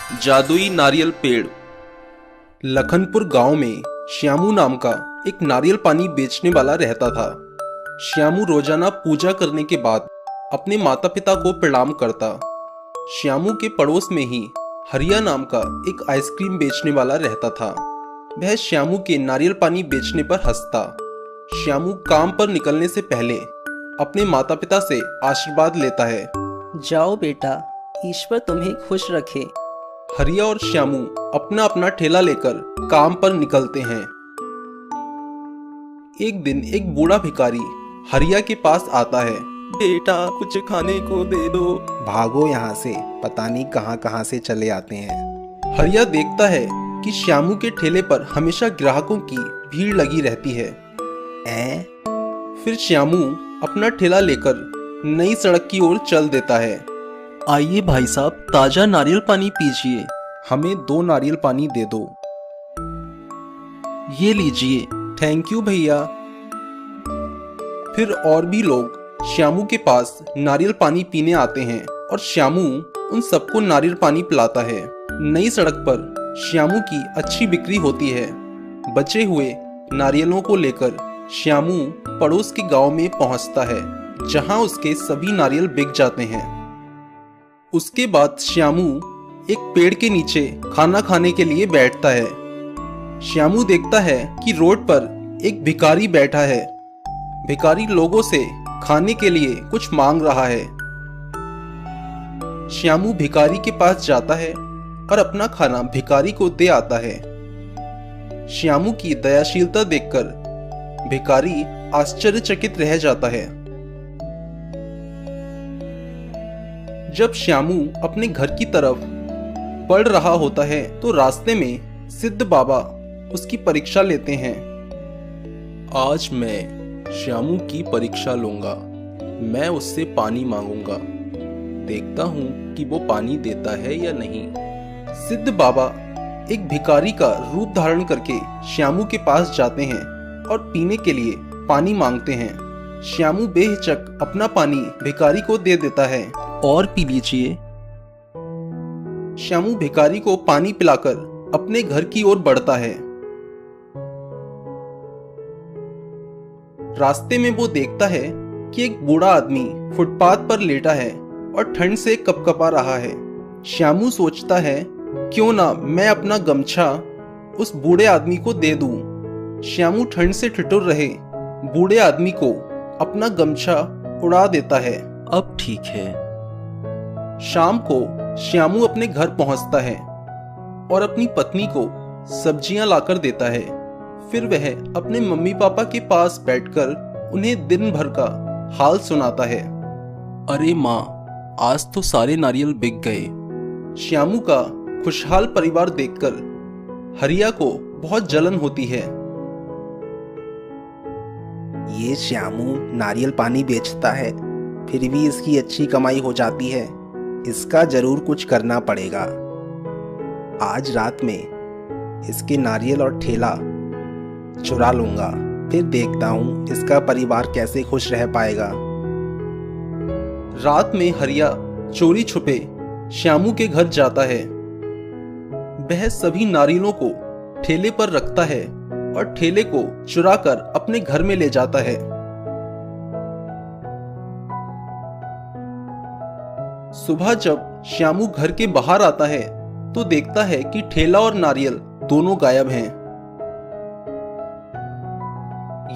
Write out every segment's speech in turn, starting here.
जादुई नारियल पेड़। लखनपुर गांव में श्यामू नाम का एक नारियल पानी बेचने वाला रहता था। श्यामू रोजाना पूजा करने के बाद अपने माता पिता को प्रणाम करता। श्यामू के पड़ोस में ही हरिया नाम का एक आइसक्रीम बेचने वाला रहता था। वह श्यामू के नारियल पानी बेचने पर हंसता। श्यामू काम पर निकलने से पहले अपने माता पिता से आशीर्वाद लेता है। जाओ बेटा, ईश्वर तुम्हें खुश रखे। हरिया और श्यामू अपना अपना ठेला लेकर काम पर निकलते हैं। एक दिन एक बूढ़ा भिखारी हरिया के पास आता है। बेटा, कुछ खाने को दे दो। भागो यहाँ से, पता नहीं कहाँ कहाँ से चले आते हैं। हरिया देखता है कि श्यामू के ठेले पर हमेशा ग्राहकों की भीड़ लगी रहती है। फिर श्यामू अपना ठेला लेकर नई सड़क की ओर चल देता है। आइए भाई साहब, ताजा नारियल पानी पीजिए। हमें 2 नारियल पानी दे दो। ये लीजिए। थैंक यू भैया। फिर और भी लोग श्यामू के पास नारियल पानी पीने आते हैं और श्यामू उन सबको नारियल पानी पिलाता है। नई सड़क पर श्यामू की अच्छी बिक्री होती है। बचे हुए नारियलों को लेकर श्यामू पड़ोस के गांव में पहुंचता है, जहां उसके सभी नारियल बिक जाते हैं। उसके बाद श्यामू एक पेड़ के नीचे खाना खाने के लिए बैठता है। श्यामू देखता है कि रोड पर एक भिखारी बैठा है। भिखारी लोगों से खाने के लिए कुछ मांग रहा है। श्यामू भिखारी के पास जाता है और अपना खाना भिखारी को दे आता है। श्यामू की दयाशीलता देखकर भिखारी आश्चर्यचकित रह जाता है। जब श्यामू अपने घर की तरफ बढ़ रहा होता है तो रास्ते में सिद्ध बाबा उसकी परीक्षा लेते हैं। आज मैं श्यामू की परीक्षा लूंगा। मैं उससे पानी मांगूंगा। देखता हूं कि वो पानी देता है या नहीं। सिद्ध बाबा एक भिखारी का रूप धारण करके श्यामू के पास जाते हैं और पीने के लिए पानी मांगते हैं। श्यामू बेहिचक अपना पानी भिखारी को दे देता है। और पी लीजिए। श्यामू भिखारी को पानी पिलाकर अपने घर की ओर बढ़ता है। रास्ते में वो देखता है कि एक बूढ़ा आदमी फुटपाथ पर लेटा है और ठंड से कपकपा रहा है। श्यामू सोचता है, क्यों ना मैं अपना गमछा उस बूढ़े आदमी को दे दूं। श्यामू ठंड से ठिठुर रहे बूढ़े आदमी को अपना गमछा उड़ा देता है। अब ठीक है। शाम को श्यामू अपने घर पहुंचता है और अपनी पत्नी को सब्जियां लाकर देता है। फिर वह अपने मम्मी पापा के पास बैठकर उन्हें दिन भर का हाल सुनाता है। अरे माँ, आज तो सारे नारियल बिक गए। श्यामू का खुशहाल परिवार देखकर हरिया को बहुत जलन होती है। ये श्यामू नारियल पानी बेचता है, फिर भी इसकी अच्छी कमाई हो जाती है। इसका जरूर कुछ करना पड़ेगा। आज रात में इसके नारियल और ठेला चुरा लूंगा, फिर देखता हूँ इसका परिवार कैसे खुश रह पाएगा। रात में हरिया चोरी छुपे श्यामू के घर जाता है। वह सभी नारियलों को ठेले पर रखता है और ठेले को चुराकर अपने घर में ले जाता है। सुबह जब श्यामू घर के बाहर आता है तो देखता है कि ठेला और नारियल दोनों गायब हैं।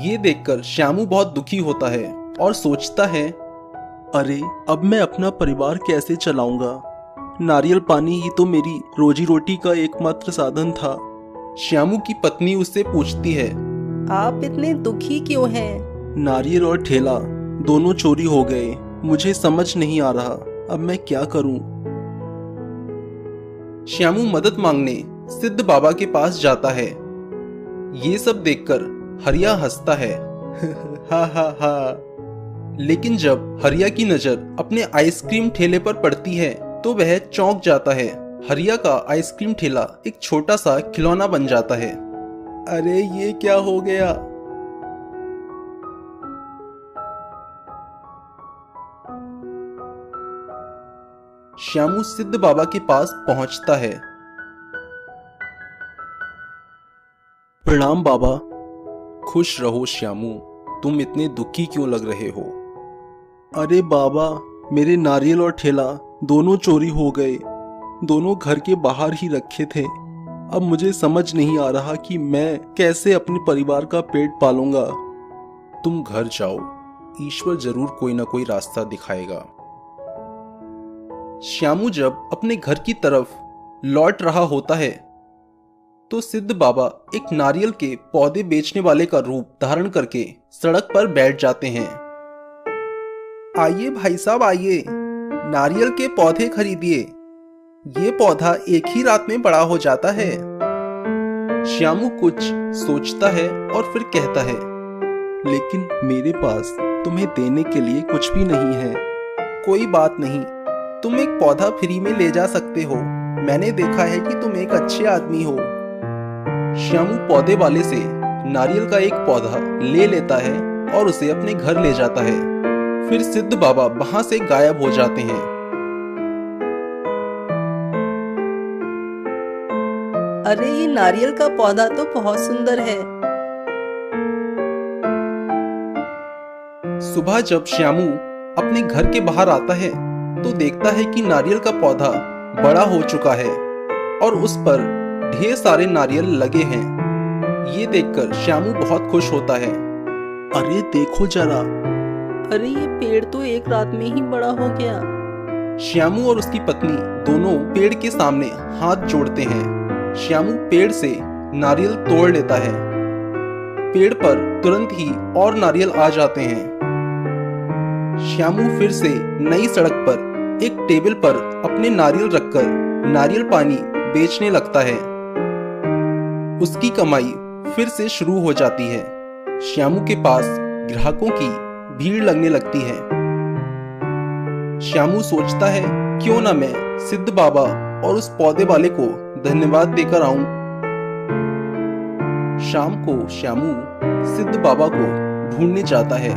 ये देखकर श्यामू बहुत दुखी होता है और सोचता है, अरे अब मैं अपना परिवार कैसे चलाऊंगा। नारियल पानी ही तो मेरी रोजी रोटी का एकमात्र साधन था। श्यामू की पत्नी उससे पूछती है, आप इतने दुखी क्यों हैं? नारियल और ठेला दोनों चोरी हो गए। मुझे समझ नहीं आ रहा, अब मैं क्या करूं। श्यामू मदद मांगने सिद्ध बाबा के पास जाता है। ये सब देखकर हरिया हंसता है। हा हा हा। लेकिन जब हरिया की नजर अपने आइसक्रीम ठेले पर पड़ती है तो वह चौंक जाता है। हरिया का आइसक्रीम ठेला एक छोटा सा खिलौना बन जाता है। अरे ये क्या हो गया। श्यामू सिद्ध बाबा के पास पहुंचता है। प्रणाम बाबा। खुश रहो श्यामू, तुम इतने दुखी क्यों लग रहे हो? अरे बाबा, मेरे नारियल और ठेला दोनों चोरी हो गए। दोनों घर के बाहर ही रखे थे। अब मुझे समझ नहीं आ रहा कि मैं कैसे अपने परिवार का पेट पालूंगा। तुम घर जाओ, ईश्वर जरूर कोई ना कोई रास्ता दिखाएगा। श्यामू जब अपने घर की तरफ लौट रहा होता है तो सिद्ध बाबा एक नारियल के पौधे बेचने वाले का रूप धारण करके सड़क पर बैठ जाते हैं। आइए भाई साहब आइए, नारियल के पौधे खरीदिए। ये पौधा एक ही रात में बड़ा हो जाता है। श्यामू कुछ सोचता है और फिर कहता है, लेकिन मेरे पास तुम्हें देने के लिए कुछ भी नहीं है। कोई बात नहीं, तुम एक पौधा फ्री में ले जा सकते हो। मैंने देखा है कि तुम एक अच्छे आदमी हो। श्यामू पौधे वाले से नारियल का एक पौधा ले लेता है और उसे अपने घर ले जाता है। फिर सिद्ध बाबा वहां से गायब हो जाते हैं। अरे ये नारियल का पौधा तो बहुत सुंदर है। सुबह जब श्यामू अपने घर के बाहर आता है तो देखता है कि नारियल का पौधा बड़ा हो चुका है और उस पर ढेर सारे नारियल लगे हैं। ये देखकर श्यामू बहुत खुश होता है। अरे देखो जरा, अरे ये पेड़ तो एक रात में ही बड़ा हो गया। श्यामू और उसकी पत्नी दोनों पेड़ के सामने हाथ जोड़ते हैं। श्यामू पेड़ से नारियल तोड़ लेता है। पेड़ पर तुरंत ही और नारियल आ जाते हैं। श्यामू फिर से नई सड़क पर एक टेबल पर अपने नारियल रखकर नारियल पानी बेचने लगता है। उसकी कमाई फिर से शुरू हो जाती है। श्यामू के पास ग्राहकों की भीड़ लगने लगती है। श्यामू सोचता है, क्यों ना मैं सिद्ध बाबा और उस पौधे वाले को धन्यवाद देकर आऊं। शाम को श्यामू सिद्ध बाबा को ढूंढने जाता है।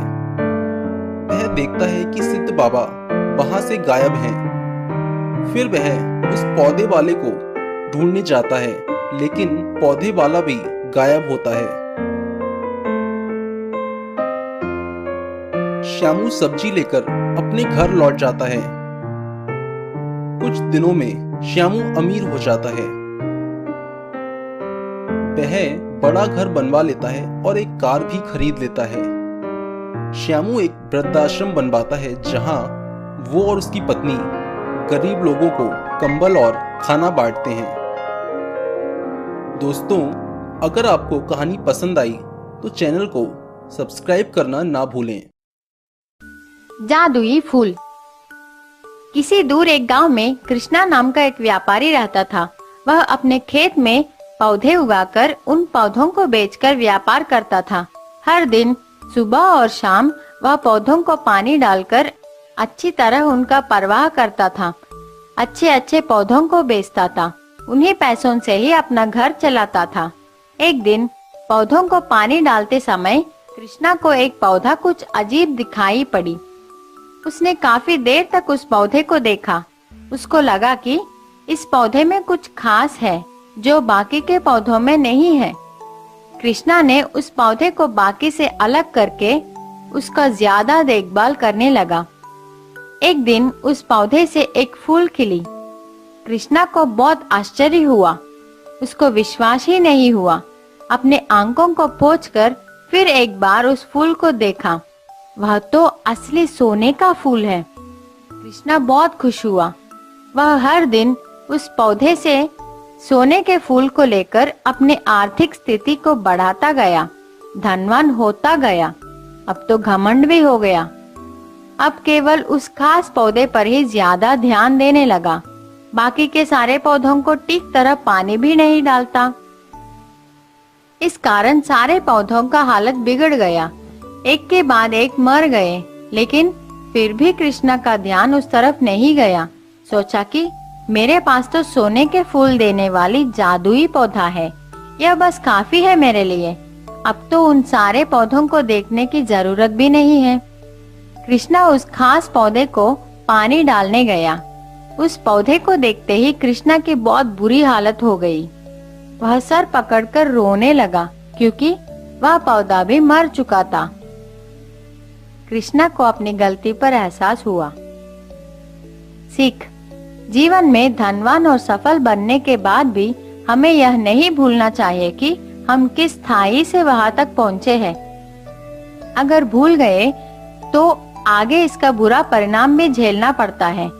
वह देखता है कि सिद्ध बाबा वहां से गायब हैं। फिर वह उस पौधे वाले को ढूंढने जाता है, लेकिन पौधे वाला भी गायब होता है। श्यामू सब्जी लेकर अपने घर लौट जाता है। कुछ दिनों में श्यामू अमीर हो जाता है। वह बड़ा घर बनवा लेता है और एक कार भी खरीद लेता है। श्यामू एक वृद्धाश्रम बनवाता है जहां वो और उसकी पत्नी गरीब लोगों को कंबल और खाना बांटते हैं। दोस्तों, अगर आपको कहानी पसंद आई तो चैनल को सब्सक्राइब करना ना भूलें। जादुई फूल। किसी दूर एक गांव में कृष्णा नाम का एक व्यापारी रहता था। वह अपने खेत में पौधे उगाकर उन पौधों को बेचकर व्यापार करता था। हर दिन सुबह और शाम वह पौधों को पानी डालकर अच्छी तरह उनका परवाह करता था। अच्छे अच्छे पौधों को बेचता था। उन्हीं पैसों से ही अपना घर चलाता था। एक दिन पौधों को पानी डालते समय कृष्णा को एक पौधा कुछ अजीब दिखाई पड़ी। उसने काफी देर तक उस पौधे को देखा। उसको लगा कि इस पौधे में कुछ खास है जो बाकी के पौधों में नहीं है। कृष्णा ने उस पौधे को बाकी से अलग करके उसका ज्यादा देखभाल करने लगा। एक दिन उस पौधे से एक फूल खिली। कृष्णा को बहुत आश्चर्य हुआ। उसको विश्वास ही नहीं हुआ। अपने आंखों को पोंछकर फिर एक बार उस फूल को देखा। वह तो असली सोने का फूल है। कृष्णा बहुत खुश हुआ। वह हर दिन उस पौधे से सोने के फूल को लेकर अपने आर्थिक स्थिति को बढ़ाता गया, धनवान होता गया। अब तो घमंड भी हो गया। अब केवल उस खास पौधे पर ही ज्यादा ध्यान देने लगा। बाकी के सारे पौधों को ठीक तरह पानी भी नहीं डालता। इस कारण सारे पौधों का हालत बिगड़ गया। एक के बाद एक मर गए। लेकिन फिर भी कृष्णा का ध्यान उस तरफ नहीं गया। सोचा कि मेरे पास तो सोने के फूल देने वाली जादुई पौधा है, यह बस काफी है मेरे लिए। अब तो उन सारे पौधों को देखने की जरूरत भी नहीं है। कृष्णा उस खास पौधे को पानी डालने गया। उस पौधे को देखते ही कृष्णा की बहुत बुरी हालत हो गई। वह सर पकड़कर रोने लगा क्योंकि वह पौधा भी मर चुका था। कृष्णा को अपनी गलती पर एहसास हुआ। सीख: जीवन में धनवान और सफल बनने के बाद भी हमें यह नहीं भूलना चाहिए कि हम किस स्थाई से वहां तक पहुंचे हैं। अगर भूल गए तो आगे इसका बुरा परिणाम भी झेलना पड़ता है।